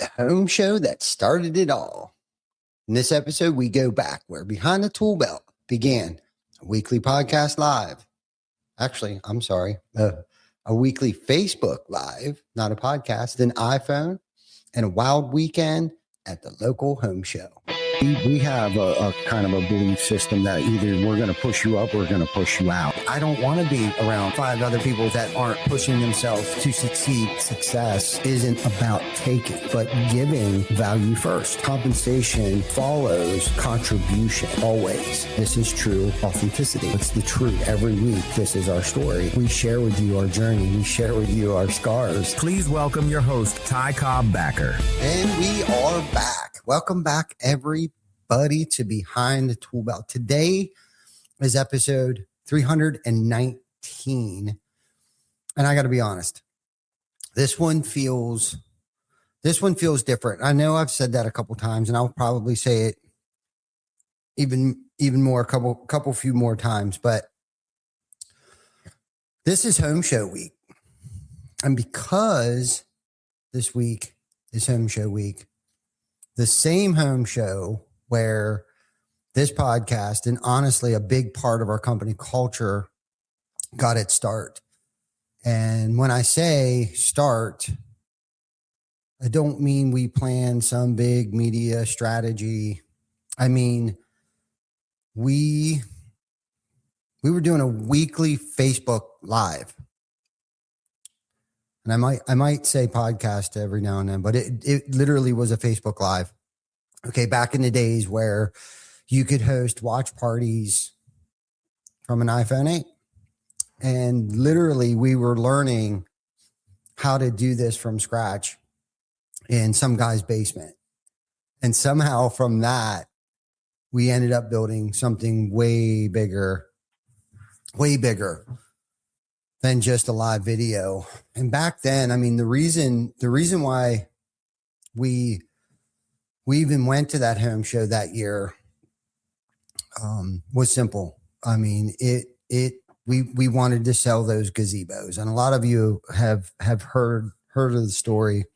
the home show that started it all. In this episode, we go back where Behind the Tool Belt began, a weekly podcast live. Actually, I'm sorry, a weekly Facebook live, not a podcast, an iPhone, and a wild weekend at the local home show. We have a kind of a belief system that either we're going to push you up or we're going to push you out. I don't want to be around 5 other people that aren't pushing themselves to succeed. Success isn't about taking, but giving value first. Compensation follows contribution always. This is true authenticity. It's the truth. Every week, this is our story. We share with you our journey. We share with you our scars. Please welcome your host, Ty Cobb-Backer. And we are back. Welcome back, everybody, to Behind the Tool Belt. Today is episode 319. And I got to be honest, this one feels different. I know I've said that a couple times, and I'll probably say it even more, a few more times, but this is home show week. And because this week is home show week, the same home show where this podcast and honestly a big part of our company culture got its start. And when I say start, I don't mean we planned some big media strategy. I mean, we were doing a weekly Facebook live. And I might say podcast every now and then, but it literally was a Facebook Live. Okay, back in the days where you could host watch parties from an iPhone 8. And literally we were learning how to do this from scratch in some guy's basement. And somehow from that, we ended up building something way bigger than just a live video. And back then, I mean, the reason why we even went to that home show that year was simple. I mean, we wanted to sell those gazebos, and a lot of you have heard of the story,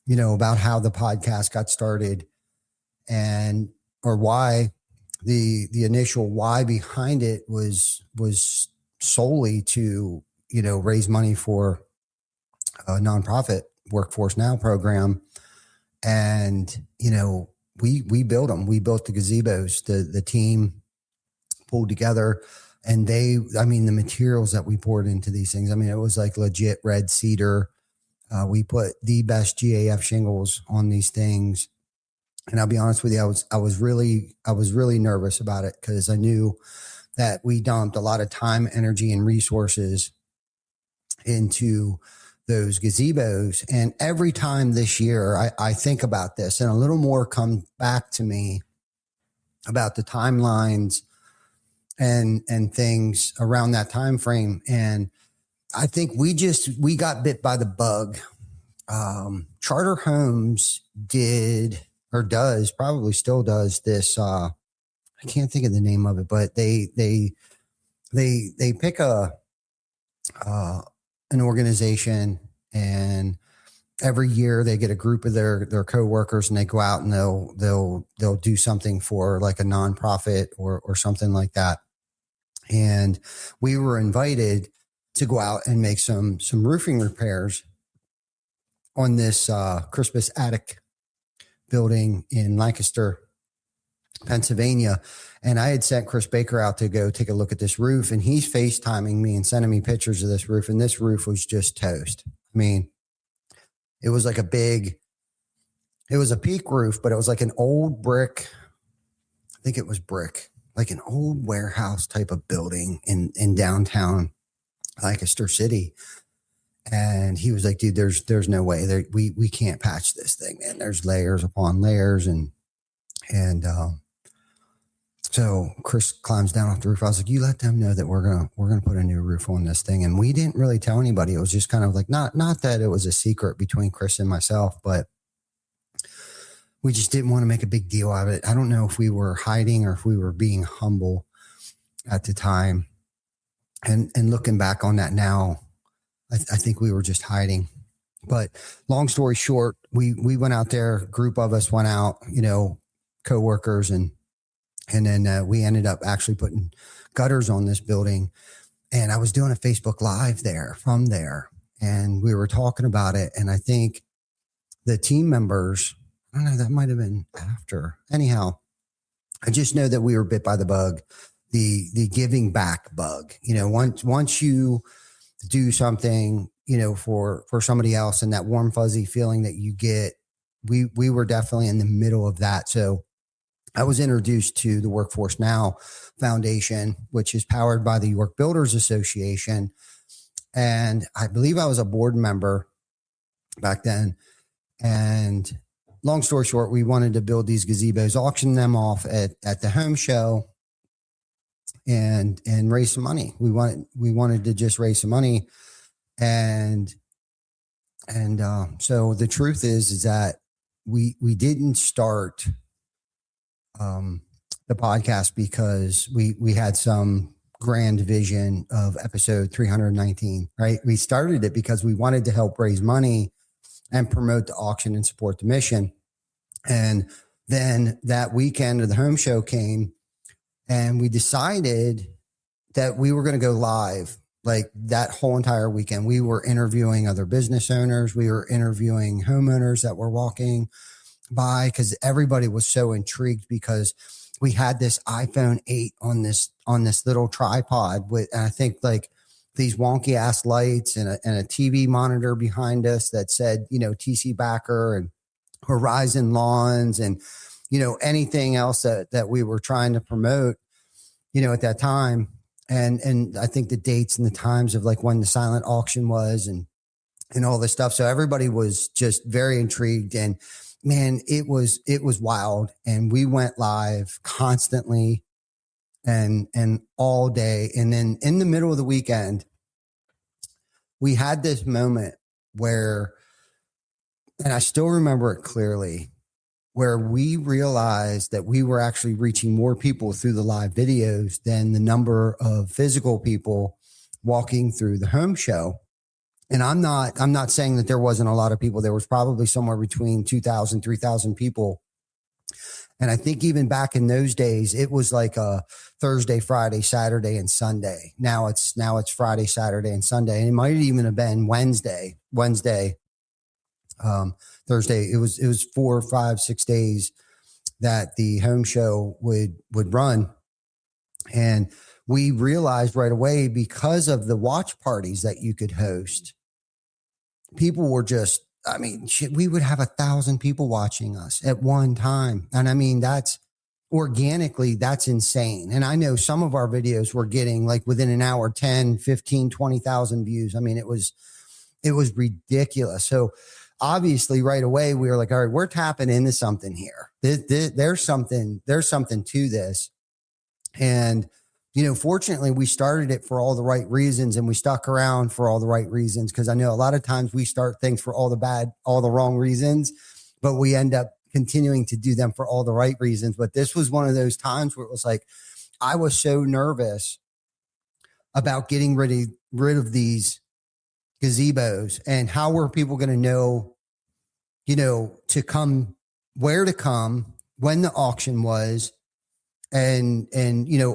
you know, about how the podcast got started and or why the initial why behind it was solely to, you know, raise money for a nonprofit Workforce Now program. And, you know, we built them. We built the gazebos. The team pulled together, and the materials that we poured into these things, I mean, it was like legit red cedar. We put the best GAF shingles on these things. And I'll be honest with you, I was really nervous about it because I knew that we dumped a lot of time, energy, and resources into those gazebos. And every time this year, I think about this, and a little more come back to me about the timelines and things around that time frame. And I think we got bit by the bug. Charter Homes probably still does this. I can't think of the name of it, but they pick an organization, and every year they get a group of their coworkers, and they go out and they'll do something for like a nonprofit or something like that. And we were invited to go out and make some roofing repairs on this Crispus attic building in Lancaster, Pennsylvania. And I had sent Chris Baker out to go take a look at this roof, and he's FaceTiming me and sending me pictures of this roof. And this roof was just toast. I mean, it was like it was a peak roof, but it was like an old brick. I think it was brick, like an old warehouse type of building in downtown Lancaster City. And he was like, dude, there's no way we can't patch this thing, man. There's layers upon layers. And so Chris climbs down off the roof. I was like, you let them know that we're going to put a new roof on this thing. And we didn't really tell anybody. It was just kind of like, not that it was a secret between Chris and myself, but we just didn't want to make a big deal out of it. I don't know if we were hiding or if we were being humble at the time. And looking back on that now, I think we were just hiding But long story short, we went out there, a group of us went out, coworkers, and then we ended up actually putting gutters on this building. And I was doing a Facebook Live from there, and we were talking about it. And I think the team members, I don't know, that might have been after. Anyhow, I just know that we were bit by the bug, the giving back bug. Once you do something, for somebody else, and that warm fuzzy feeling that you get, we were definitely in the middle of that. So I was introduced to the Workforce Now Foundation, which is powered by the York Builders Association. And I believe I was a board member back then. And long story short, we wanted to build these gazebos, auction them off at the home show and raise some money. We wanted to just raise some money. And so the truth is that we didn't start the podcast because we had some grand vision of episode 319, right? We started it because we wanted to help raise money and promote the auction and support the mission. And then that weekend of the home show came, and we decided that we were going to go live. Like that whole entire weekend, we were interviewing other business owners. We were interviewing homeowners that were walking by, because everybody was so intrigued, because we had this iPhone 8 on this little tripod with, and I think like these wonky ass lights and a TV monitor behind us that said, TC Backer and Horizon Lawns and, anything else that we were trying to promote, at that time. And I think the dates and the times of like when the silent auction was and all this stuff. So everybody was just very intrigued, and man, it was wild. And we went live constantly and all day. And then in the middle of the weekend, we had this moment where, and I still remember it clearly, where we realized that we were actually reaching more people through the live videos than the number of physical people walking through the home show. And I'm not saying that there wasn't a lot of people. There was probably somewhere between 2,000, 3,000 people. And I think even back in those days, it was like a Thursday, Friday, Saturday, and Sunday. Now it's Friday, Saturday, and Sunday. And it might even have been Wednesday, Thursday. It was 4, 5, 6 days that the home show would run. And we realized right away, because of the watch parties that you could host, people were just, we would have 1,000 people watching us at one time. And that's organically, that's insane. And I know some of our videos were getting like within an hour, 10, 15, 20,000 views. It was ridiculous. So obviously right away we were like, all right, we're tapping into something here. There's something to this. And, fortunately we started it for all the right reasons, and we stuck around for all the right reasons. Cause I know a lot of times we start things for all the wrong reasons, but we end up continuing to do them for all the right reasons. But this was one of those times where it was like, I was so nervous about getting rid of these gazebos, and how were people going to know, to come, where to come, when the auction was, and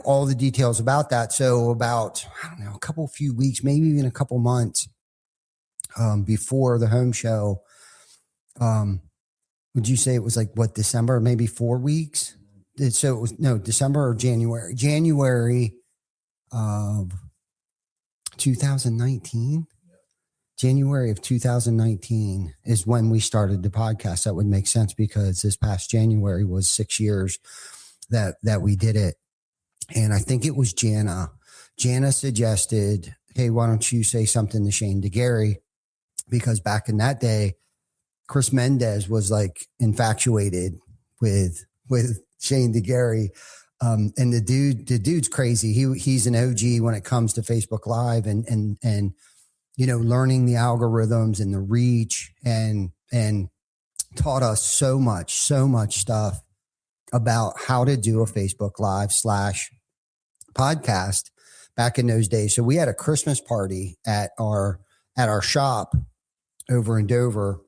all the details about that. So about, I don't know, few weeks, maybe even a couple months before the home show, would you say it was like what, December, maybe 4 weeks? So it was December or January of 2019. January of 2019 is when we started the podcast. That would make sense, because this past January was 6 years that we did it. And I think it was Jana. Jana suggested, hey, why don't you say something to Shane DeGarry? Because back in that day, Chris Mendez was like infatuated with Shane DeGarry. And the dude's crazy. He's an OG when it comes to Facebook Live and learning the algorithms and the reach, and taught us so much stuff about how to do a Facebook Live / podcast back in those days. So we had a Christmas party at our shop, over in Dover.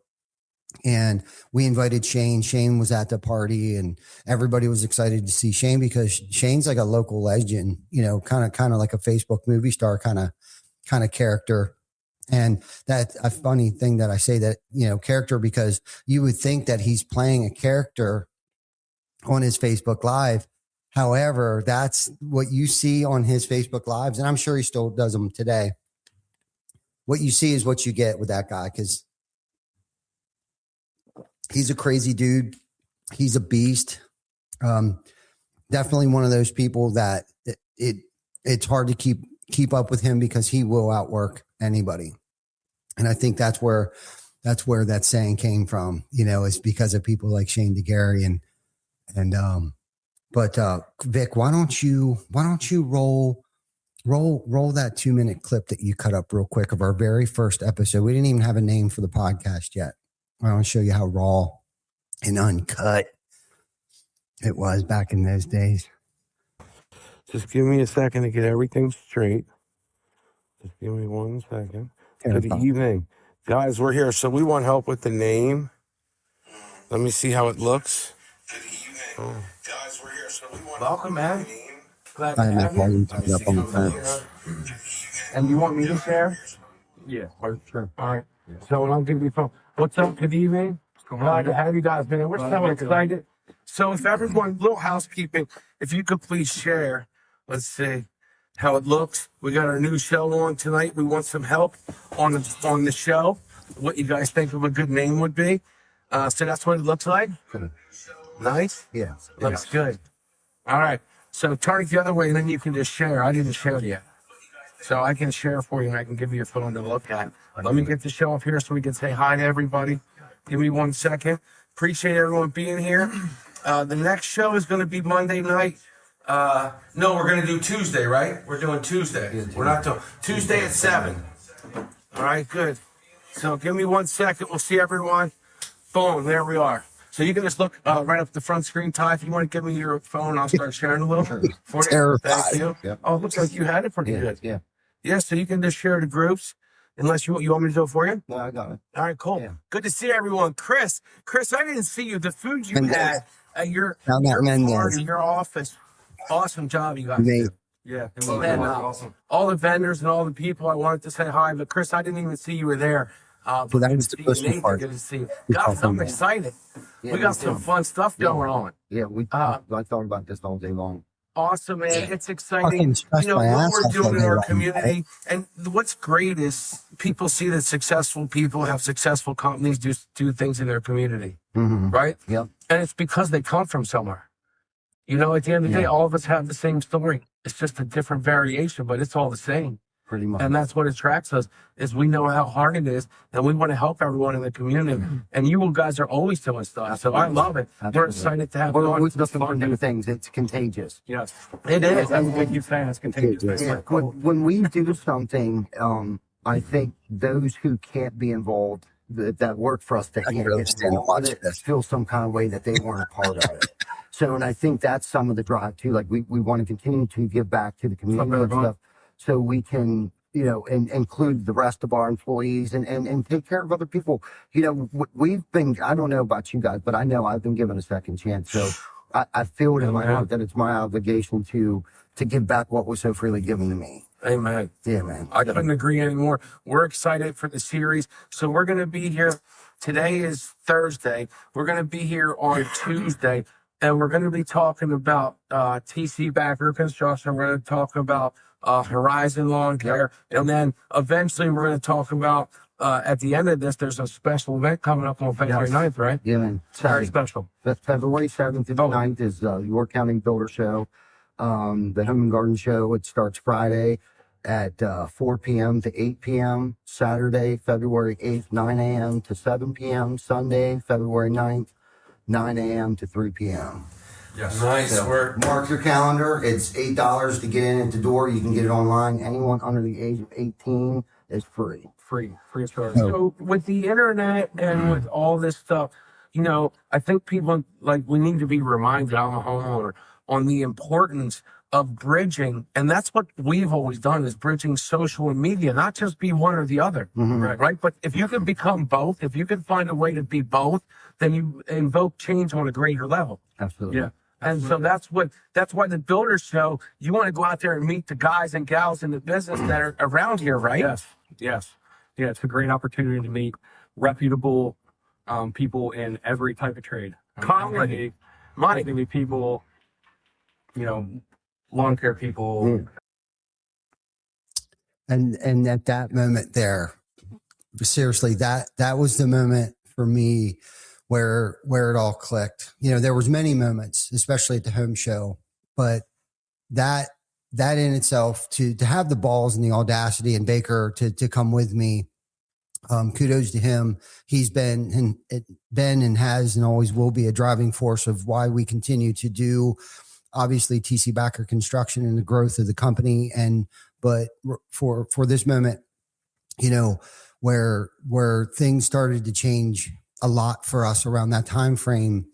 And we invited Shane. Shane was at the party, and everybody was excited to see Shane because Shane's like a local legend, kind of like a Facebook movie star kind of character. And that a funny thing that I say that, character, because you would think that he's playing a character on his Facebook Live. However, that's what you see on his Facebook Lives. And I'm sure he still does them today. What you see is what you get with that guy, because he's a crazy dude. He's a beast. Definitely one of those people that it's hard to keep up with him because he will outwork anybody. And I think that's where that saying came from, is because of people like Shane DeGarry but Vic, why don't you roll that 2-minute clip that you cut up real quick of our very first episode. We didn't even have a name for the podcast yet. I want to show you how raw and uncut it was back in those days. Just give me a second to get everything straight. Just give me 1 second. Good evening. Guys, we're here. So we want help with the name. Let me see how it looks. Good evening. Guys, we're here. So we want welcome, man. Glad to have you. Up on the phone. And you want me to share? Yeah, sure. All right. Yeah. So I'll give you a phone. What's up? Good evening. Glad to have you guys, man. We're so excited. So if everyone, little housekeeping, if you could please share, let's see how it looks. We got our new show on tonight. We want some help on the show. What you guys think of a good name would be. So that's what it looks like. Nice? Yeah. Looks good. All right. So turn it the other way and then you can just share. I didn't share yet. So I can share for you and I can give you a phone to look at. Let me get the show up here so we can say hi to everybody. Give me 1 second. Appreciate everyone being here. The next show is going to be Monday night. No, we're going to do Tuesday, right? We're doing Tuesday. We're not doing Tuesday at 7. All right, good. So give me 1 second. We'll see everyone. Boom, there we are. So you can just look right up the front screen, Ty. If you want to give me your phone, I'll start sharing a little for you. Thank you. Yep. Oh, it looks like you had it pretty good. Yeah. Yeah, so you can just share the groups. Unless you want me to do it for you? No, I got it. All right, cool. Yeah. Good to see everyone. Chris, I didn't see you. The food you had at your party, your office. Awesome job, you guys. Yeah. It was awesome. All the vendors and all the people, I wanted to say hi. But Chris, I didn't even see you were there. So that was the Christmas part. Good to see you. Guys, I'm excited. Yeah, we got some fun stuff going on. Yeah, I thought about this all day long. Awesome, man. It's exciting. What we're doing in our community. And what's great is people see that successful people have successful companies do things in their community. Mm-hmm. Right? Yep. And it's because they come from somewhere. At the end of the day, all of us have the same story. It's just a different variation, but it's all the same. Pretty much. And that's what attracts us, is we know how hard it is, and we want to help everyone in the community. Mm-hmm. And you guys are always doing stuff, Absolutely. So I love it. Absolutely. We're excited to have you on. We're just fun to do things. It's contagious. Yes, it is. That's what you saying. It's contagious. Yeah. Cool. When we do something, I think those who can't be involved, that work for us, that can't get involved, feel some kind of way that they weren't a part of it. So, and I think that's some of the drive too. Like we want to continue to give back to the community and stuff, so we can, and include the rest of our employees and take care of other people. We've been, I don't know about you guys, but I know I've been given a second chance. So I feel it in my heart that it's my obligation to give back what was so freely given to me. Amen. Yeah, man. I couldn't agree anymore. We're excited for the series. So we're going to be here. Today is Thursday. We're going to be here on Tuesday. And we're going to be talking about TC Backer Construction. We're going to talk about Horizon Lawn Care. Yep. And then eventually we're going to talk about, at the end of this, there's a special event coming up on February 9th, right? Yeah, man. Very special. That's February 7th to 9th is York County Builder Show. The Home and Garden Show, it starts Friday at 4 p.m. to 8 p.m. Saturday, February 8th, 9 a.m. to 7 p.m. Sunday, February 9th. 9 a.m. to 3 p.m. Yes. Nice work. Mark your calendar. It's $8 to get in at the door. You can get it online. Anyone under the age of 18 is free. Free of charge. So with the internet and with all this stuff, I think people, we need to be reminded, I'm a homeowner, on the importance of bridging, and that's what we've always done, is bridging social and media, not just be one or the other, right? But if you can become both, if you can find a way to be both, then you invoke change on a greater level. Absolutely. Yeah. And so that's why the Builder Show, you want to go out there and meet the guys and gals in the business that are around here, right? Yes. Yeah, it's a great opportunity to meet reputable people in every type of trade. Money. Maybe people, lawn care people. And at that moment there, seriously, that was the moment for me where it all clicked. There was many moments, especially at the home show, but that in itself, to have the balls and the audacity, and Baker to come with me, kudos to him. He's been and has and always will be a driving force of why we continue to do, obviously, TC Backer Construction and the growth of the company. But for this moment, where things started to change a lot for us around that time frame,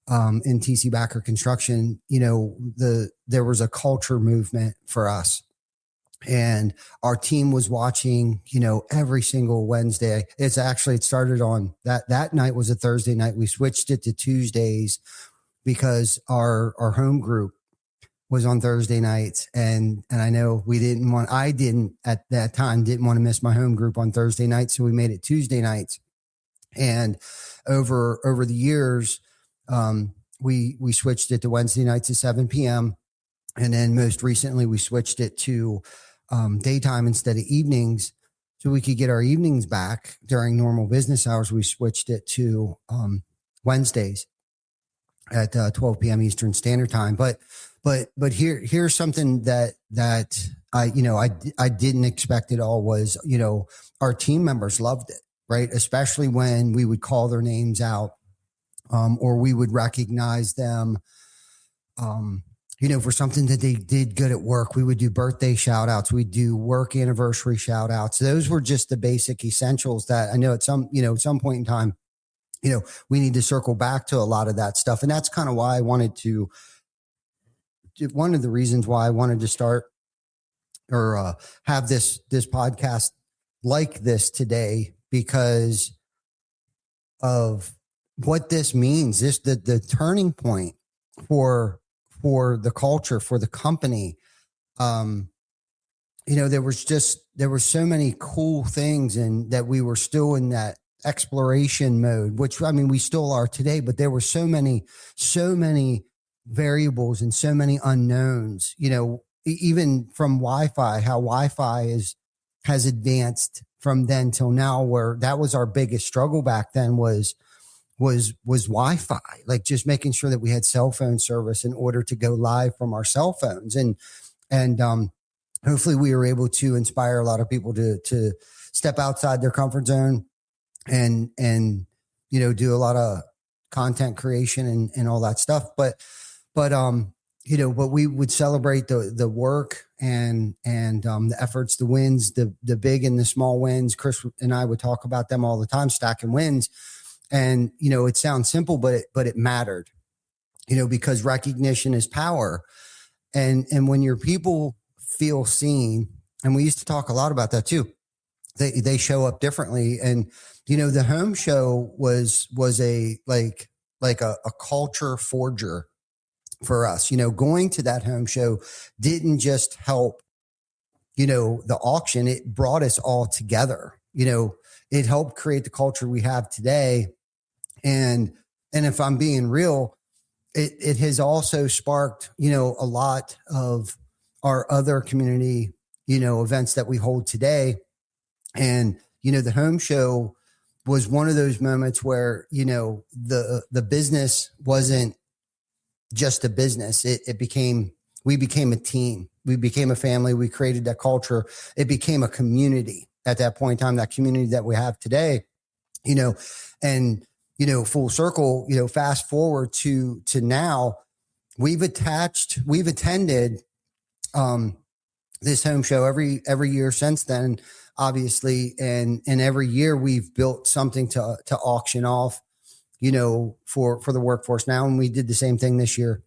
in TC Backer Construction, there was a culture movement for us, and our team was watching, every single Wednesday. It started on that night was a Thursday night. We switched it to Tuesdays because our home group was on Thursday nights. And I know I didn't at that time want to miss my home group on Thursday nights. So we made it Tuesday nights. And over the years, we switched it to Wednesday nights at 7 p.m. And then most recently we switched it to daytime instead of evenings, so we could get our evenings back during normal business hours. We switched it to Wednesdays at 12 p.m. Eastern Standard Time. But here's something that I didn't expect at all was, our team members loved it, right? Especially when we would call their names out, or we would recognize them, for something that they did good at work. We would do birthday shout outs. We'd do work anniversary shout outs. Those were just the basic essentials that I know at some point in time, we need to circle back to a lot of that stuff. And that's kind of why one of the reasons why I wanted to start or have this podcast like this today, because of what this means. The turning point for the culture, for the company. There were so many cool things, and that we were still in that exploration mode, which, I mean, we still are today, but there were so many variables and so many unknowns, even from Wi-Fi, how Wi-Fi has advanced from then till now, where that was our biggest struggle back then was Wi-Fi, like just making sure that we had cell phone service in order to go live from our cell phones. And hopefully we were able to inspire a lot of people to step outside their comfort zone and do a lot of content creation and all that stuff. But we would celebrate the work and the efforts, the wins, the big and the small wins. Chris and I would talk about them all the time, stacking wins. And, it sounds simple, but it mattered, because recognition is power. And when your people feel seen, and we used to talk a lot about that too, they show up differently. And, the home show was a culture forger for us. Going to that home show didn't just help, the auction. It brought us all together. It helped create the culture we have today. And if I'm being real, it has also sparked, a lot of our other community, events that we hold today. And, the home show was one of those moments where, the business wasn't just a business. We became a team. We became a family. We created that culture. It became a community at that point in time, that community that we have today, and, full circle, fast forward to now, we've attended, this home show every year since then, obviously. And every year we've built something to auction off, for the workforce now. And we did the same thing this year.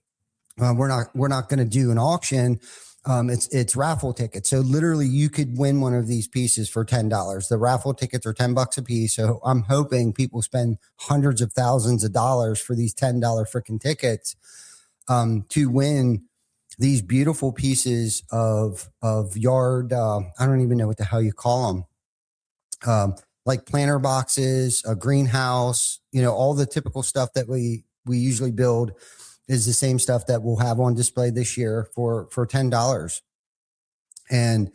we're not going to do an auction. It's raffle tickets. So literally you could win one of these pieces for $10. The raffle tickets are $10 a piece. So I'm hoping people spend hundreds of thousands of dollars for these $10 freaking tickets, to win these beautiful pieces of yard. I don't even know what the hell you call them. Like planter boxes, a greenhouse, all the typical stuff that we usually build is the same stuff that we'll have on display this year for $10. And,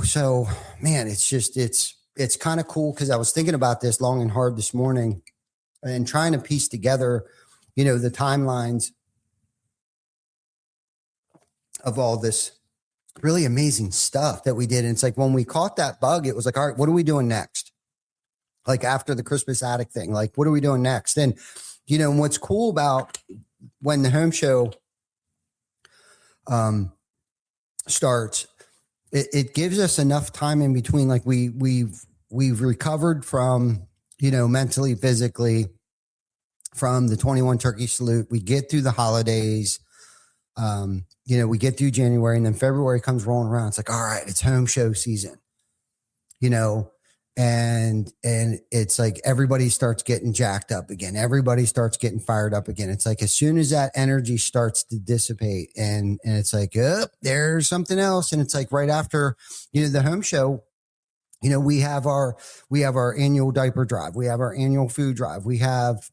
so man, it's kind of cool. Cause I was thinking about this long and hard this morning and trying to piece together, the timelines of all this really amazing stuff that we did. And it's like, when we caught that bug, it was like, all right, what are we doing next? Like after the Christmas attic thing, like, what are we doing next? And, what's cool about when the home show starts, it gives us enough time in between. Like we've recovered from, mentally, physically from the 21 turkey salute. We get through the holidays. We get through January, and then February comes rolling around. It's like, all right, it's home show season, and it's like everybody starts getting jacked up again. Everybody starts getting fired up again. It's like as soon as that energy starts to dissipate and it's like, oh, there's something else. And it's like right after, the home show, we have our annual diaper drive. We have our annual food drive. We have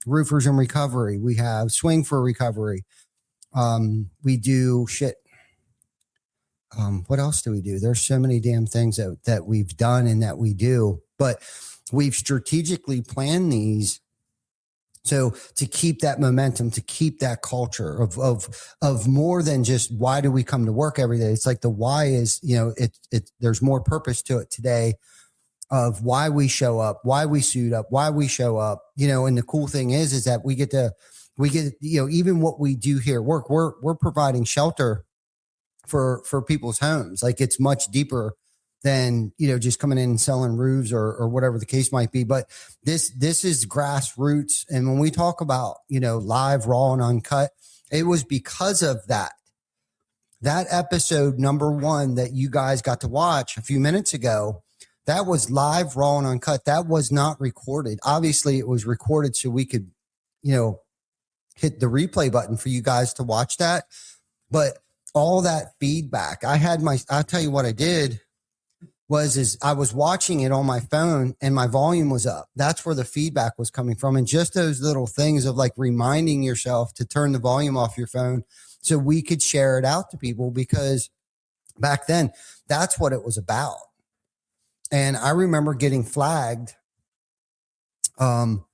roofers in recovery. We have swing for recovery. We do shit. What else do we do? There's so many damn things that we've done and that we do, but we've strategically planned these. So to keep that momentum, to keep that culture of more than just why do we come to work every day? It's like the why is, there's more purpose to it today of why we show up, why we suit up, why we show up, and the cool thing is that we get, even what we do here, we're providing shelter for people's homes. Like it's much deeper than, just coming in and selling roofs or whatever the case might be. But this is grassroots. And when we talk about, live, raw and uncut, it was because of that episode number 1 that you guys got to watch a few minutes ago. That was live, raw and uncut. That was not recorded. Obviously it was recorded so we could, hit the replay button for you guys to watch that. But all that feedback, I'll tell you what I did is I was watching it on my phone and my volume was up. That's where the feedback was coming from. And just those little things of like reminding yourself to turn the volume off your phone so we could share it out to people, because back then that's what it was about. And I remember getting flagged from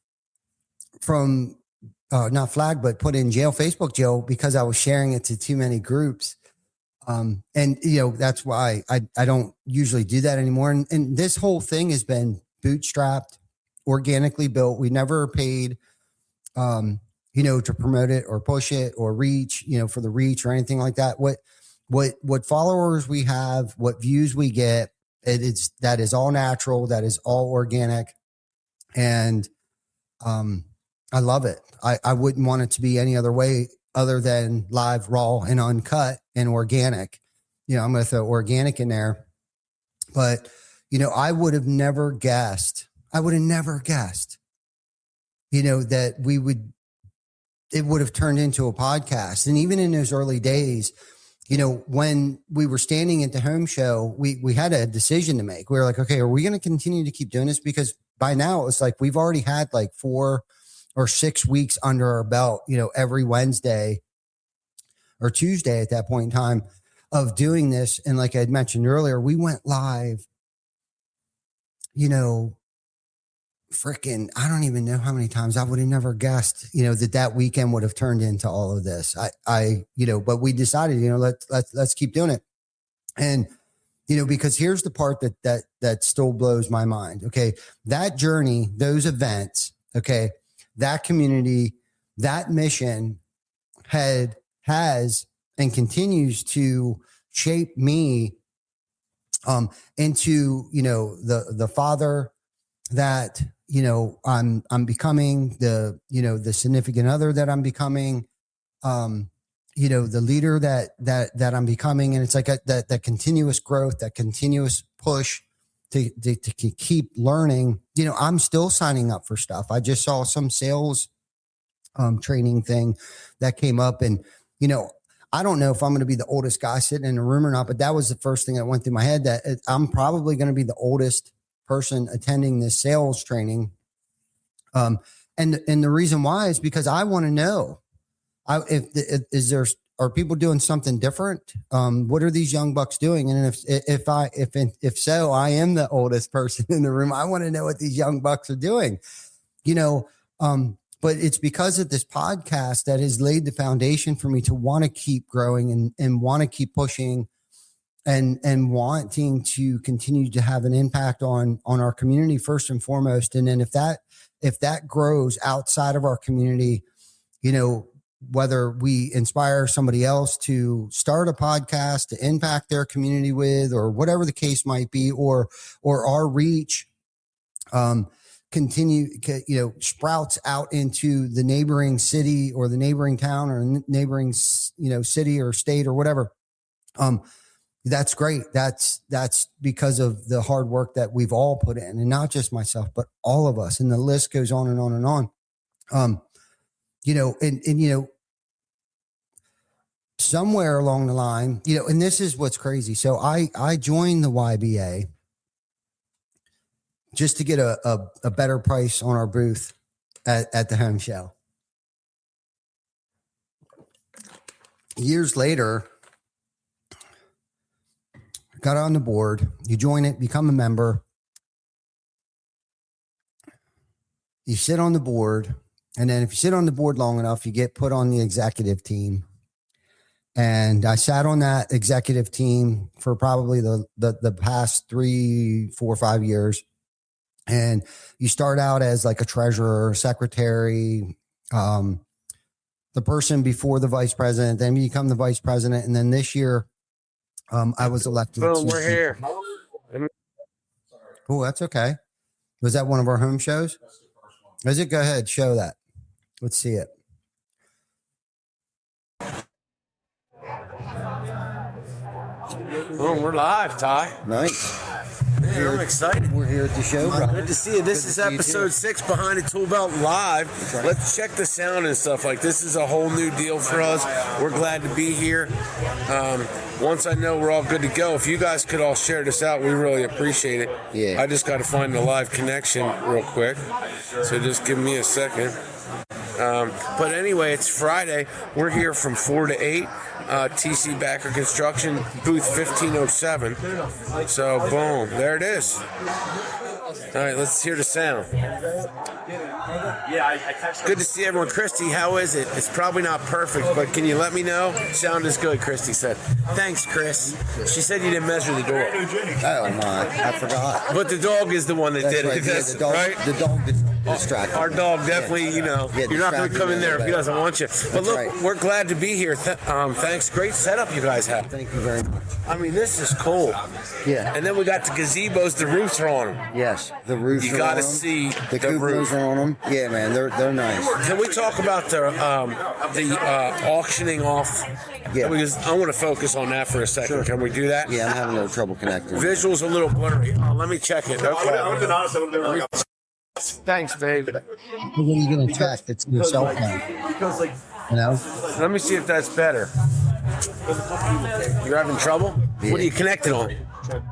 not flagged, but put in jail, Facebook jail, because I was sharing it to too many groups. And that's why I don't usually do that anymore. And this whole thing has been bootstrapped, organically built. We never paid, to promote it or push it or reach, for the reach or anything like that. What followers we have, what views we get, that is all natural. That is all organic. And, I love it. I wouldn't want it to be any other way other than live, raw and uncut and organic. I'm going to throw organic in there, but I would have never guessed, that it would have turned into a podcast. And even in those early days, when we were standing at the home show, we had a decision to make. We were like, okay, are we going to continue to keep doing this? Because by now it was like, we've already had like 4 or 6 weeks under our belt, every Wednesday or Tuesday at that point in time of doing this. And like I had mentioned earlier, we went live, freaking, I don't even know how many times. I would have never guessed, that weekend would have turned into all of this. But we decided, let's keep doing it. And, because here's the part that still blows my mind. Okay. That journey, those events, okay, that community, that mission has and continues to shape me into, the father that, I'm becoming, the significant other that I'm becoming, the leader that I'm becoming. And it's like that continuous growth, that continuous push to keep learning. I'm still signing up for stuff. I just saw some sales training thing that came up, and I don't know if I'm going to be the oldest guy sitting in the room or not, but that was the first thing that went through my head, that I'm probably going to be the oldest person attending this sales training. And the reason why is because I want to know, are people doing something different? What are these young bucks doing? And if so, I am the oldest person in the room. I want to know what these young bucks are doing, but it's because of this podcast that has laid the foundation for me to want to keep growing and want to keep pushing and wanting to continue to have an impact on our community first and foremost. And then if that grows outside of our community, whether we inspire somebody else to start a podcast to impact their community with, or whatever the case might be, or our reach, continue, sprouts out into the neighboring city or the neighboring town or neighboring, city or state or whatever. That's great. That's because of the hard work that we've all put in, and not just myself, but all of us. And the list goes on and on and on. Somewhere along the line, and this is what's crazy. So I joined the YBA just to get a better price on our booth at the home show. Years later, got on the board. You join it, become a member. You sit on the board. And then if you sit on the board long enough, you get put on the executive team. And I sat on that executive team for probably the past 3, 4, 5 years. And you start out as like a treasurer, secretary, the person before the vice president, then you become the vice president. And then this year, I was elected. Boom, we're here. Oh, that's okay. Was that one of our home shows? Is it? Go ahead, show that. Let's see it. Boom, we're live, Ty. Nice. Man, I'm excited. We're here at the show, bro. Good to see you. This is episode 6 Behind the Tool Belt Live. Right. Let's check the sound and stuff. Like, this is a whole new deal for us. We're glad to be here. Once I know we're all good to go, if you guys could all share this out, we really appreciate it. Yeah. I just got to find the live connection real quick. So just give me a second. But anyway, it's Friday. We're here from 4 to 8. TC Backer Construction, booth 1507. So, boom, there it is. All right, let's hear the sound. Good to see everyone. Christy, how is it? It's probably not perfect, but can you let me know? Sound is good, Christy said. Thanks, Chris. She said you didn't measure the door. Oh, my. I forgot. But the dog is the one that did right. it. Yeah, the dog, right? The dog is distracted. Our dog definitely, you're not going to come in there if he doesn't want you. But look, right. We're glad to be here. Thanks. Great setup you guys have. Thank you very much. I mean, this is cool. Yeah. And then we got the gazebos. The roofs are on them. Yes, the roofs. You got to see the the roof. are on them. Yeah, man, they're nice. Can we talk about the auctioning off? Yeah. Because I want to focus on that for a second. Sure. Can we do that? Yeah, I'm having a little trouble connecting. Visuals a little blurry. Let me check it. Okay. Thanks, babe. When you get a text, it's your cell phone. Let me see if that's better. You're having trouble? Yeah. What are you connected on?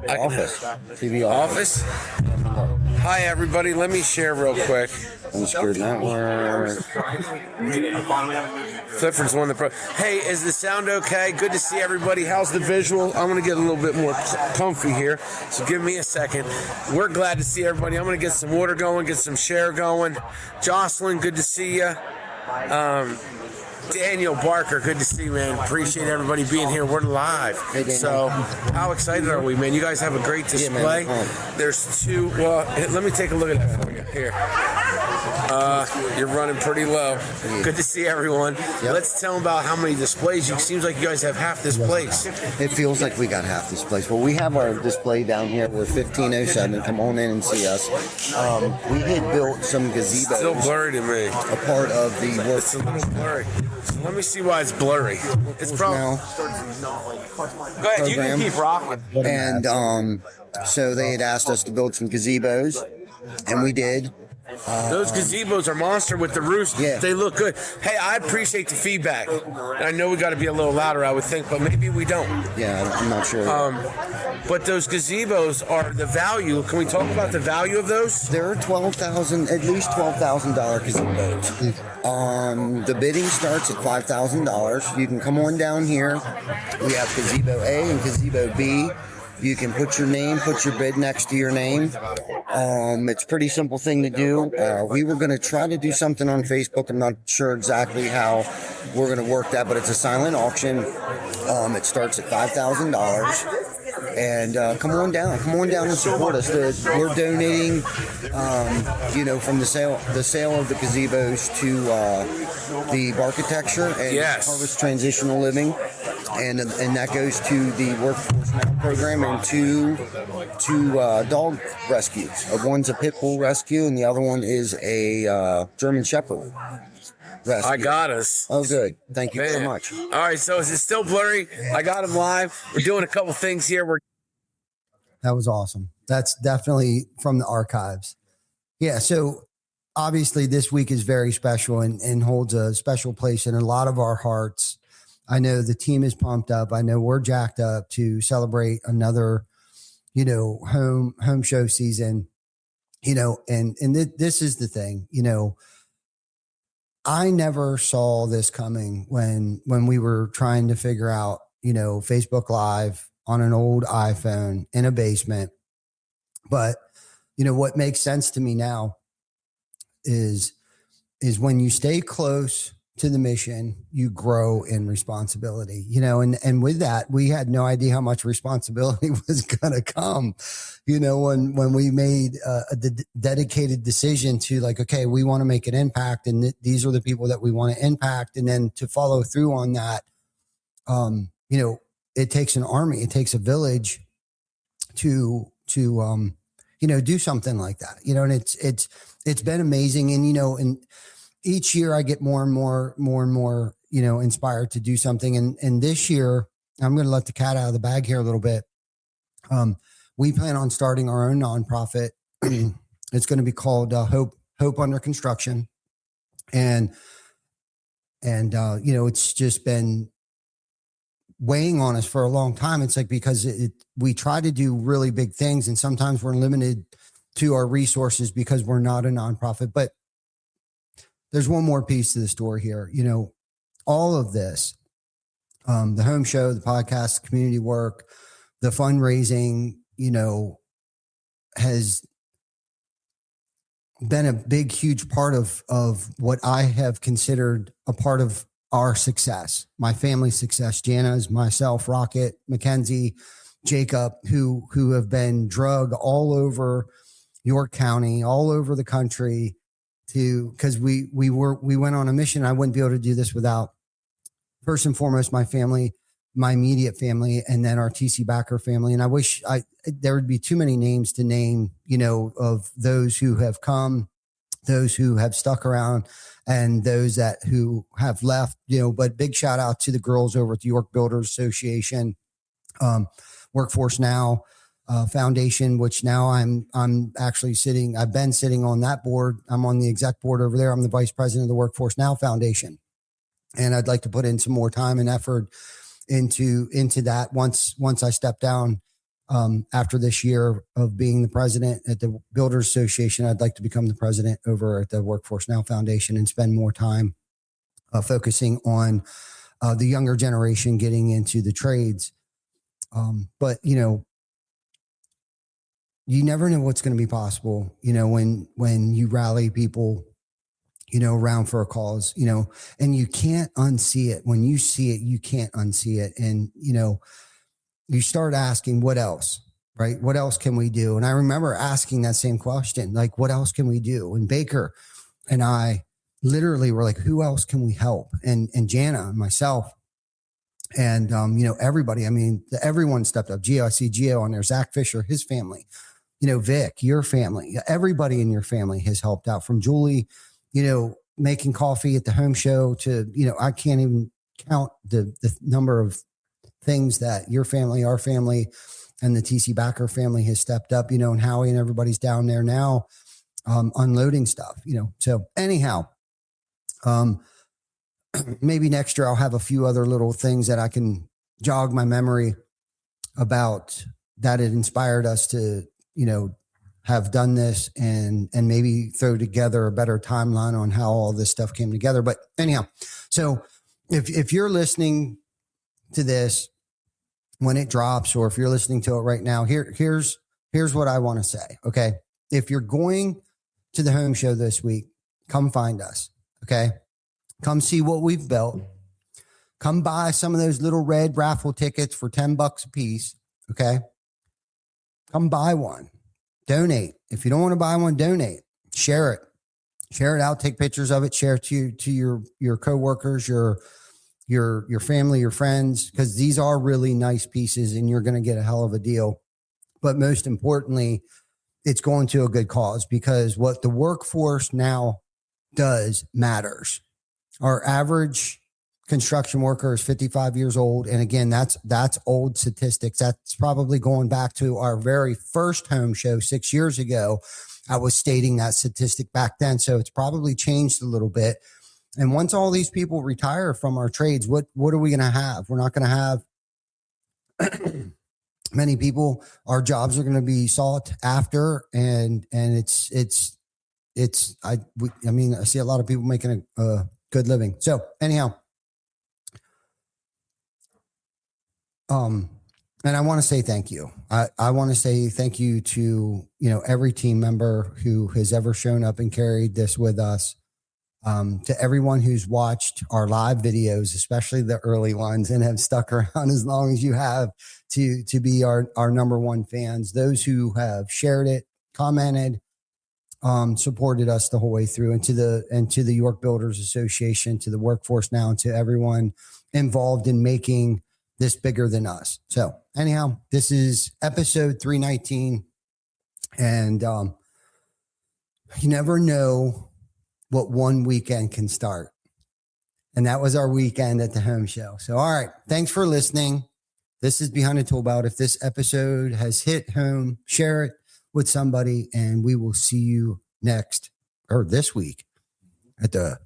Office. TV office. Hi, everybody. Let me share real quick. Unscrewed network. Clifford's one of the Hey, is the sound okay? Good to see everybody. How's the visual? I'm going to get a little bit more comfy here, so give me a second. We're glad to see everybody. I'm going to get some order going, get some share going. Jocelyn, good to see you. Daniel Barker, good to see you, man. Appreciate everybody being here. We're live. Hey, so, how excited are we, man? You guys have a great display. Yeah, man. There's 2. Well, let me take a look at that for you. Here. You're running pretty low. Good to see everyone. Let's tell them about how many displays. It seems like you guys have half this place. It feels like we got half this place. Well, we have our display down here. We're 1507. Come on in and see us. We had built some gazebos. Still blurry to me. A part of the work. It's a little blurry. So let me see why it's blurry. It's probably. Go ahead. You can keep rocking. And so they had asked us to build some gazebos, and we did. Those gazebos are monster with the roofs. Yeah. They look good. Hey, I appreciate the feedback. I know we got to be a little louder, I would think, but maybe we don't. Yeah, I'm not sure. But those gazebos are the value. Can we talk about the value of those? There are at least $12,000 gazebos. The bidding starts at $5,000. You can come on down here. We have gazebo A and gazebo B. You can put your bid next to your name. It's a pretty simple thing to do. We were going to try to do something on Facebook. I'm not sure exactly how we're going to work that, but it's a silent auction. It starts at $5,000. And come on down and support us. We're donating, from the sale of the gazebos to the architecture and Harvest Transitional Living. And that goes to the Workforce Now program and two dog rescues. One's a pit bull rescue, and the other one is a German Shepherd rescue. I got us. Oh, good. Thank you so much. All right, so is it still blurry? I got him live. We're doing a couple things here. That was awesome. That's definitely from the archives. Yeah, so obviously this week is very special and holds a special place in a lot of our hearts. I know the team is pumped up. I know we're jacked up to celebrate another, home show season, and this is the thing, I never saw this coming when we were trying to figure out, Facebook Live on an old iPhone in a basement. But, what makes sense to me now is when you stay close to the mission, you grow in responsibility, and with that, we had no idea how much responsibility was going to come, when we made a dedicated decision to like, okay, we want to make an impact and these are the people that we want to impact. And then to follow through on that, it takes an army, it takes a village to do something like that, and it's been amazing. And, and each year I get more and more, inspired to do something. And this year I'm going to let the cat out of the bag here a little bit. We plan on starting our own nonprofit. It's going to be called Hope Under Construction. And it's just been weighing on us for a long time. It's like, because we try to do really big things and sometimes we're limited to our resources because we're not a nonprofit, but there's one more piece to the story here. All of this, the home show, the podcast, community work, the fundraising, has been a big, huge part of what I have considered a part of our success, my family's success. Jana's, myself, Rocket, Mackenzie, Jacob, who have been drug all over York County, all over the country, because we went on a mission. I wouldn't be able to do this without, first and foremost, my family, my immediate family, and then our TC Backer family. And I wish there would be too many names to name, of those who have come, those who have stuck around, and those who have left, but big shout out to the girls over at the York Builders Association, Workforce Now Foundation, which now I'm actually I've been sitting on that board. I'm on the exec board over there. I'm the vice president of the Workforce Now Foundation. And I'd like to put in some more time and effort into that once I step down, after this year of being the president at the Builders Association. I'd like to become the president over at the Workforce Now Foundation and spend more time focusing on the younger generation getting into the trades. But you never know what's going to be possible, when you rally people, around for a cause, and you can't unsee it. When you see it, you can't unsee it. And, you start asking, what else, right? What else can we do? And I remember asking that same question, like, what else can we do? And Baker, and I literally were like, who else can we help? And Jana and myself and, everybody, I mean, everyone stepped up. Gio, I see Gio on there, Zach Fisher, his family, Vic, your family, everybody in your family has helped out, from Julie, making coffee at the home show to, I can't even count the number of things that your family, our family, and the TC Backer family has stepped up, and Howie and everybody's down there now, unloading stuff, So anyhow, maybe next year I'll have a few other little things that I can jog my memory about that it inspired us to, have done this and maybe throw together a better timeline on how all this stuff came together. But anyhow, so if you're listening to this when it drops, or if you're listening to it right now, here's what I want to say. Okay. If you're going to the home show this week, come find us. Okay. Come see what we've built. Come buy some of those little red raffle tickets for $10 a piece. Okay. Come buy one. Donate. If you don't want to buy one, donate. Share it out. Take pictures of it. Share it to your coworkers, your family, your friends, because these are really nice pieces and you're going to get a hell of a deal. But most importantly, it's going to a good cause, because what the workforce now does matters. Our average construction worker is 55 years old. And again, that's old statistics. That's probably going back to our very first home show 6 years ago. I was stating that statistic back then. So it's probably changed a little bit. And once all these people retire from our trades, what are we going to have? We're not going to have many people. Our jobs are going to be sought after. And I see a lot of people making a good living. So anyhow, and I want to say thank you. I want to say thank you to, every team member who has ever shown up and carried this with us. To everyone who's watched our live videos, especially the early ones, and have stuck around as long as you have to be our number one fans. Those who have shared it, commented, supported us the whole way through, and to the York Builders Association, to the workforce now, and to everyone involved in making this bigger than us. So anyhow, this is episode 319, and you never know what one weekend can start. And that was our weekend at the home show. So, all right. Thanks for listening. This is Behind the Tool Belt. If this episode has hit home, share it with somebody, and we will see you this week at the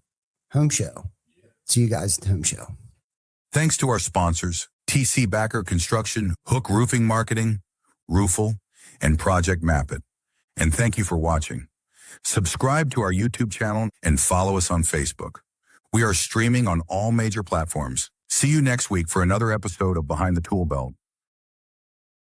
home show. See you guys at the home show. Thanks to our sponsors, TC Backer Construction, Hook Roofing Marketing, Raffle, and Project Map It. And thank you for watching. Subscribe to our YouTube channel and follow us on Facebook. We are streaming on all major platforms. See you next week for another episode of Behind the Tool Belt.